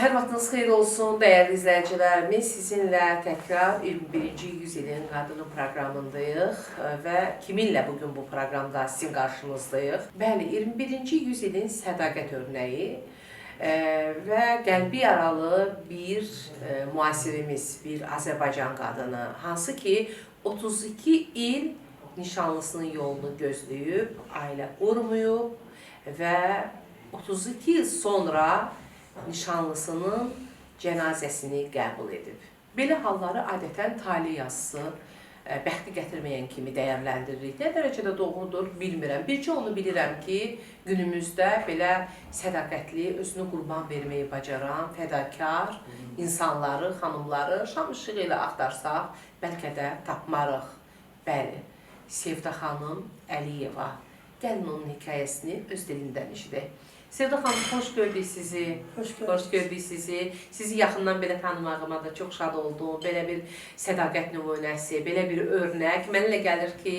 Hər vaxtınız xeyir olsun, dəyərli izləyicilərimiz. Sizinlə təkrar 21-ci yüzyılın qadını proqramındayıq və kiminlə bugün bu proqramda sizin qarşınızdayıq? Bəli, 21-ci yüzyılın sədaqət örnəyi və qəlbi yaralı bir müasirimiz, bir Azərbaycan qadını, hansı ki 32 il nişanlısının yolunu gözləyib, ailə qurmayıb və 32 il sonra nişanlısının cənazəsini qəbul edib. Belə halları adətən talih yazısı, bəxti gətirməyən kimi dəyərləndiririk. Nə dərəcədə doğrudur, bilmirəm. Bircə onu bilirəm ki, günümüzdə belə sədaqətli, özünü qurban verməyi bacaran, fədakar insanları, xanımları şam işığı ilə axtarsaq, bəlkə də tapmarıq. Bəli, Sevda xanım Əliyeva. Gəlin onun hekayəsini öz dilindən eşidək. Sevda xanım, xoş gördük sizi. Xoş gördük sizi. Sizi yaxından belə tanımağıma da çox şad oldum. Belə bir sədaqət nümunəsi, belə bir örnək. Mənə elə gəlir ki,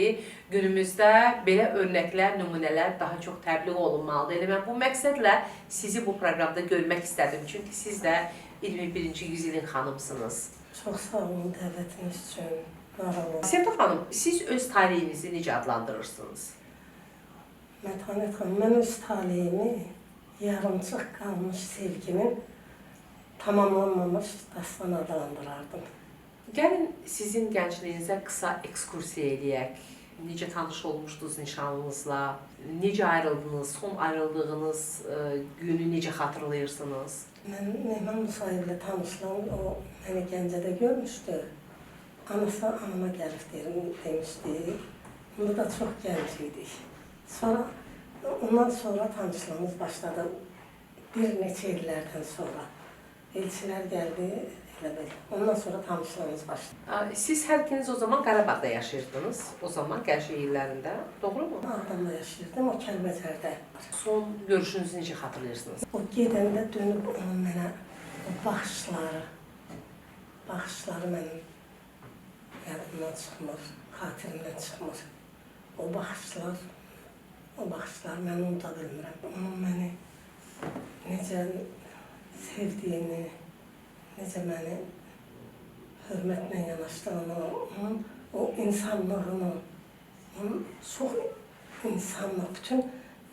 günümüzdə belə örnəklər, nümunələr daha çox təbliğ olunmalıdır. Elə mən bu məqsədlə sizi bu proqramda görmək istədim. Çünki siz də 21-ci yüzyılın xanımsınız. Çox sağ olun dəvətiniz üçün. Sevda xanım, siz öz talihinizi necə adlandırırsınız? Mətanət xanım, mən öz talihimi yarımçıq qalmış sevginin tamamlanmamış dastan adlandırardım. Gəlin sizin gəncliyinizə qısa ekskursiya eləyək. Necə tanış olmuşdunuz nişanlınızla? Necə ayrıldınız? Son ayrıldığınız günü necə xatırlayırsınız? Mən Mehman Musayevlə tanışlığım, o məni Gəncədə görmüşdü. Anası anama gəlib demişdi. Onda da çox gənc idik. Sonra, ondan sonra tanışlığımız başladı. Bir neçə illərdən sonra. Elçilər gəldi, elə belə. Ondan sonra tanışlığımız başladı. Siz hər ikiniz o zaman Qarabağda yaşayırdınız, o zaman gənclik illərində, doğru mu? Ağdamda yaşayırdım, o Kəlbəcərdə. Son görüşünüzü necə xatırlayırsınız? O gedəndə dönüb onun mənə o baxışları mənim yadımdan çıxmır, xatirimdən çıxmır. O baxışlar mən unuda bilmirəm. Onun məni necə sevdiyini, necə məni hörmətlə yanaşdığını, onun o insanlığını, onun çox insanlıq, bütün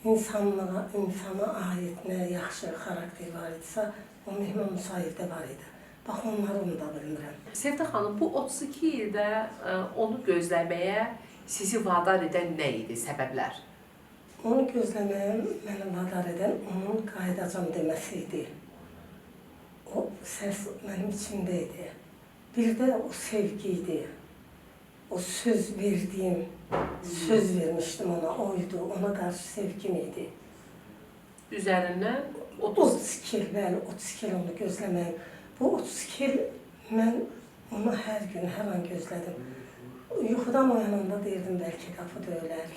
insana aid nə yaxşı xarakteri var idisə, o Mehman Musayevdə var idi. Bax, onları unuda bilmirəm. Sevda xanım, bu 32 ildə onu gözləməyə sizi vadar edən nə idi, səbəblər? Onu gözləməyə məni vadar edən onun qayıdacam deməsi idi. O səs mənim içimdə idi. Bir də o sevgi idi. O söz vermişdim ona, oydu, ona qarşı sevgim idi. Üzərindən 32 il, bəli, 32 il onu gözləməyim. Bu 32 il mən onu hər gün, hər an gözlədim. Yuxudan oyananda deyirdim, bəlkə qapı döyülər,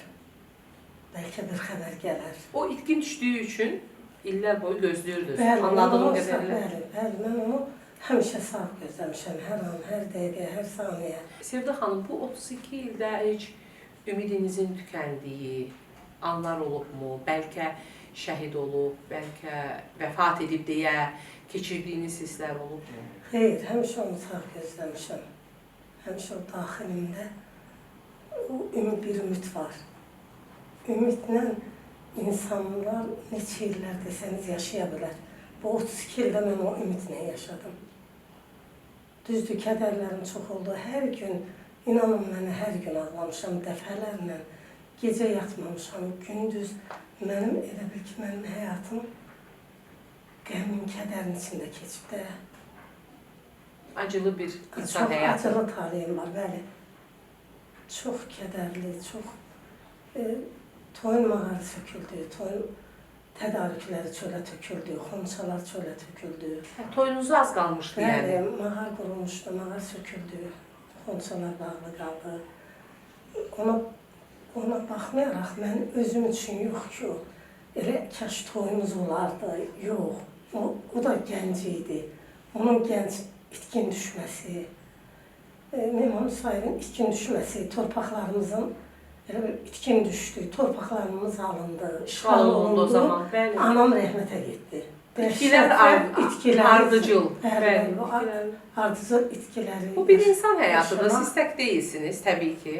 bəlkə bir xəbər gələr. O itkin düşdüyü üçün illər boyu gözləyirdiniz, Bəli, anladığım qədərilə. Bəli, mən onu həmişə sağ gözləmişəm, hər an, hər dəqiqə, hər saniyə. Sevda xanım, bu 32 ildə heç ümidinizin tükəndiyi anlar olubmu? Bəlkə şəhid olub, bəlkə vəfat edib deyə keçirdiyiniz hisslər olubmu? Xeyr, həmişə onu sağ gözləmişəm. Həmişə o daxilimdə bir ümid var. Ümidlə insanlar neçə illər desəniz yaşaya bilər. Bu 32 ildə mən o ümidlə yaşadım. Düzdür, kədərlərim çox oldu. Hər gün, inanın mənə hər gün ağlamışam dəfələrlə. Gecə yatmamışam, gündüz. Mənim elə bil ki, mənim həyatım qəmin, kədərin içində keçib də. Acılı bir insan həyatı. Çox acılı talihim var, bəli. Çox kədərli, çox... Toyun mağarı söküldü, toyun tədarükləri çölə töküldü, xonçalar çölə töküldü. Toyunuzu az qalmışdı yəni? Bəli, mağar qurulmuşdu, mağar söküldü, xonçalar bağlı qaldı. Ona baxmayaraq mən özüm üçün yox ki, elə kaş toyumuz olardı, yox. O da gənc idi, onun gənc itkin düşməsi, Mehman Musayevin itkin düşməsi, torpaqlarımızın elə bir itkin düşdü, torpaqlarımız alındı, işğal olundu. O zaman, bəli. Anam rəhmətə getdi. İtkilər itkiləri, ardıcıl. Bəli, bu Bəli. ardıcıl itkiləri. Bu bir insan həyatıdır. yaşamaq. Siz tək deyilsiniz təbii ki.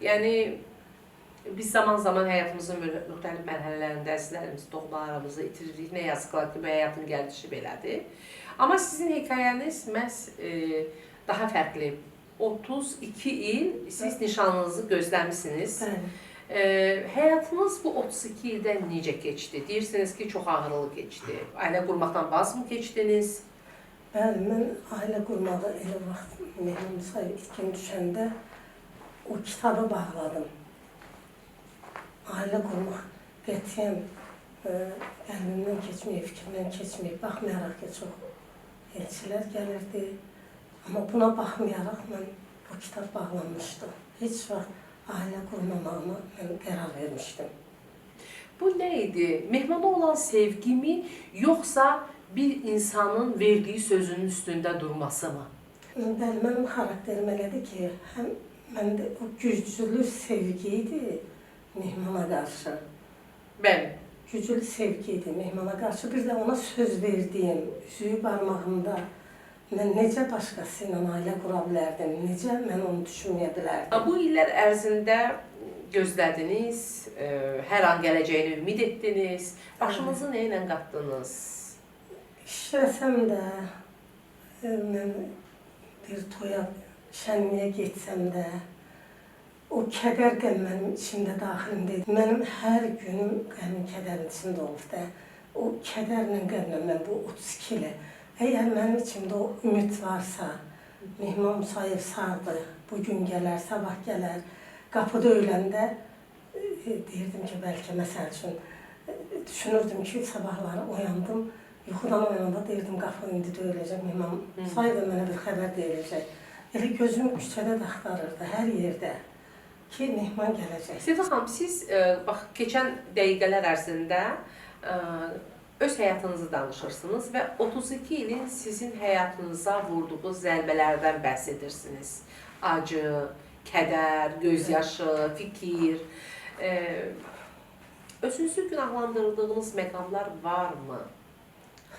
Yəni biz zaman-zaman həyatımızın müxtəlif mərhələlərində əzizlərimizi, doğmalarımızı itiririk. Nə yazıqlar ki, bu həyatın gəldişi belədir. Amma sizin hekayəniz məhz daha fərqli. 32 il siz nişanlınızı gözləmisiniz. Bəli. Həyatınız bu 32 ildə necə keçdi? Deyirsiniz ki, çox ağrılı keçdi. Ailə qurmaqdan vaz mı keçdiniz? Bəli, mən ailə qurmağı elə vaxt Mehman Musayev itkin düşəndə o kitabı bağladım. Ailə qurmaq qətiyyən qəlbimdən keçməyib, fikrimdən keçməyib, baxmayaraq ki, çox elçilər gəlirdi. Amma buna baxmayaraq mən o kitab bağlanmışdı. Heç vaxt ailə qurmamağıma mən qərar vermişdim. Bu nə idi? Mehmana olan sevgimi, yoxsa bir insanın verdiyi sözünün üstündə durması mı? Bəli, mənim xarakterim elədir ki, həm məndə o güclü sevgi idi Mehmana qarşı. Bəli. Güclü sevgi idi Mehmana qarşı. Bir də ona söz verdiyim, üzüyü barmağımda mən necə başqası ilə ailə qura bilərdim, necə mən onu düşünməyə bilərdim. Bu illər ərzində gözlədiniz, hər an gələcəyini ümid etdiniz, başınızı nə ilə qatdınız? İşləsəm də, mən bir toya, şənliyə getsəm də, o kədər qəm mənim içimdə daxilimdə idi. Mənim hər günüm qəmin kədərin içində olub da, o kədərlə qəmlə mən bu 32 ilə, əgər mənim içimdə o ümid varsa, Mehman Musayev sağdır, bugün gələr, sabah gələr, qapı döyüləndə deyirdim ki, bəlkə məsəl üçün, düşünürdüm ki, sabahları oyandım, yuxudan oyananda deyirdim, qapı indi döyüləcək, Mehman Musayev də mənə bir xəbər deyiləcək. Elə gözüm küçədə də axtarırdı, hər yerdə ki, Mehman gələcək. Sevda xanım, siz bax, keçən dəqiqələr ərzində öz həyatınızı danışırsınız və 32 ilin sizin həyatınıza vurduğu zərbələrdən bəhs edirsiniz. Acı, kədər, gözyaşı, fikir. Özünüzü günahlandırdığınız məqamlar varmı?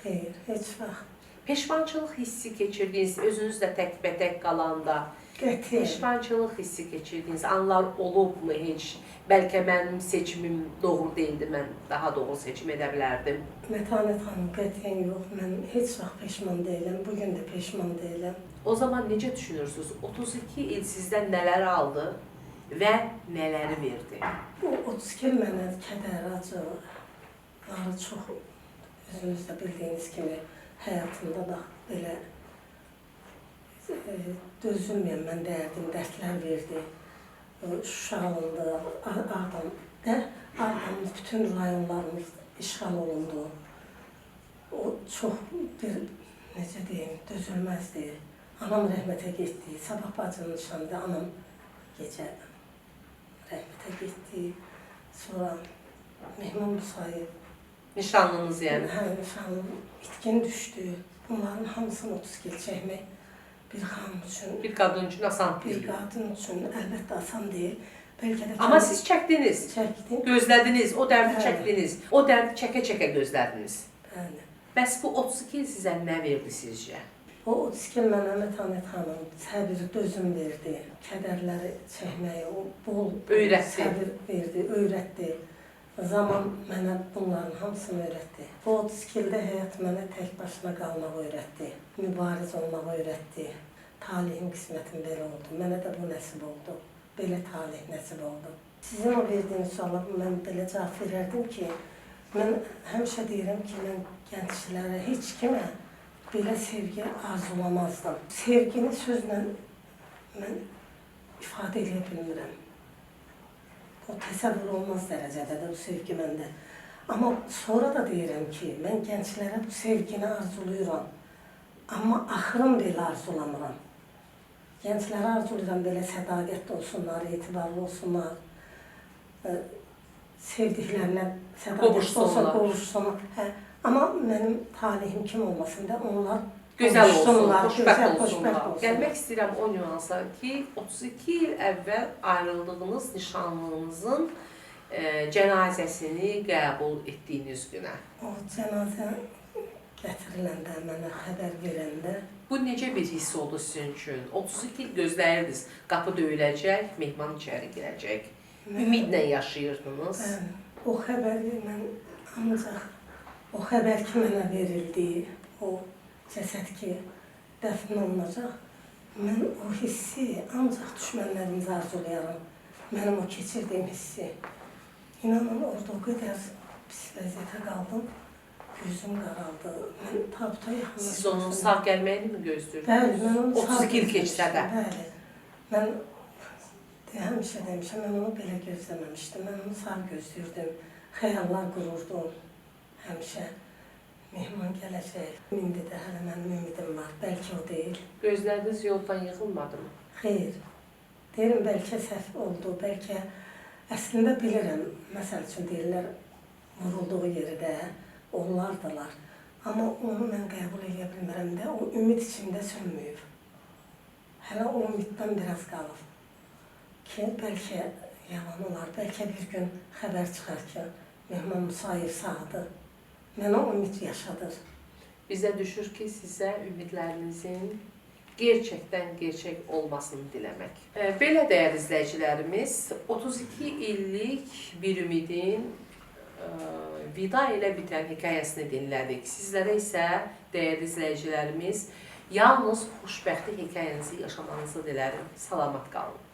Xeyr, heç vaxt. Peşmançılıq hissi keçirdiniz, özünüzlə təkbətək qalanda. Qətiyyən. Peşmançılıq hissi keçirdiniz, anlar olubmu heç? Bəlkə mənim seçimim doğru deyildi, mən daha doğru seçim edə bilərdim. Mətanət xanım, qətiyyən yox, mən heç vaxt peşman deyiləm, bugün də peşman deyiləm. O zaman necə düşünürsünüz? 32 il sizdən nələri aldı və nələri verdi? Bu 32 il mənə kədər, acıları çox, özünüz də bildiyiniz kimi, həyatımda da belə dözülməyən mən dərdim, dərdlər verdi. Şuşalındı, Ağdamın bütün rayonlarımız işğal olundu. O çox bir, necə deyim, dözülməzdi. Anam rəhmətə getdi, Sabah bacının nişanında anam gecə rəhmətə getdi. Sonra Mehman Musayev. Nişanlınız yəni? Hə, nişanlım itkin düşdü. Bunların hamısını 32 il çəkmək bir xanım üçün, Bir qadın üçün asan bir deyil. qadın üçün əlbəttə asan deyil. Bəlkə də Amma siz çəkdiniz, çəkdim. gözlədiniz, o dərdi Bəli. çəkdiniz, o dərdi çəkə-çəkə gözlədiniz. Bəli. Bəs bu 32 il sizə nə verdi sizcə? O 32 il mənə Mətanət xanım səbir, dözüm verdi. Kədərləri çəkməyi, o bol Öyrətdi. səbir verdi, öyrətdi. Zaman mənə bunların hamısını öyrətdi. Bu 32 ildə həyat mənə tək başına qalmaq öyrətdi. Mübariz olmaq öyrətdi. Talihim, qismətim belə oldu. Mənə də bu nəsib oldu. Belə talih nəsib oldu. Sizin o verdiyiniz suala mən belə cavab verərdim ki, mən həmişə deyirəm ki, mən gənclərə, heç kimə belə sevgi arzulamazdım. Sevgini sözlə mən ifadə edə bilmirəm. O təsəvvür olmaz dərəcədə də o sevgi məndə. Amma sonra da deyirəm ki, mən gənclərə bu sevgini arzuluyuram. Amma axırım belə arzulamıram. Gənclərə arzulayıram belə sədaqətli olsunlar, etibarlı olsunlar. Sevdiklərinə sədaqətli olsun, qovuşsunlar. Hə. Amma mənim talihim kim olmasın da onlar Gözəl olsun, qovuşsunlar, xoşbəxt xoşbəxt olsunlar. Gəlmək istəyirəm o nüansa ki, 32 il əvvəl ayrıldığınız nişanlınızın cənazəsini qəbul etdiyiniz günə. O cənazə gətiriləndə, mənə xəbər verəndə Bu necə bir hiss oldu sizin üçün? 32 il gözləyirdiniz, qapı döyüləcək, mehman içəri girəcək. Ümidlə yaşayırdınız. Bəli, o xəbəri mən ancaq o xəbər ki mənə verildi, o cəsəd ki dəfn olunacaq, mən o hissi ancaq düşmənlərimizə arzulayaram. Mənim o keçirdiyim hissi. İnanın orada o qədər pis vəziyyətə qaldım, gözüm qaraldı. Mən tabuta yaxınlaşmışdım. Siz onun sağ gəlməyini mi gözləyirdiniz? Bəli, mən onu 32 il keçsə də. Bəli. Mən həmişə demişəm, mən onu belə gözləməmişdim. Mən onu sağ gözləyirdim, xəyallar qururdum həmişə. Mehman gələcək. İndi də hələ mənim ümidim var, bəlkə o deyil. Gözləriniz yoldan yığılmadı mı? Xeyr. Deyirəm, bəlkə səhv oldu, bəlkə əslində bilirəm, məsəl üçün deyirlər, vurulduğu yeri də onlardılar. Amma onu mən qəbul edə bilmərəm də, o ümid içimdə sönməyib. Hələ o ümiddən biraz qalıb ki, bəlkə yalan olar, bəlkə bir gün xəbər çıxar ki, Mehman Musayev sağdır. Mənə ümid yaşadır. Bizə düşür ki, sizə ümidlərinizin gerçəkdən gerçək olmasını diləmək. Belə dəyərli izləyicilərimiz, 32 illik bir ümidin vida ilə bitən hekayəsini dinlədik. Sizlərə isə, dəyərli izləyicilərimiz, yalnız xoşbəxtlik hekayənizi yaşamanızı dilərim. Salamat qalın.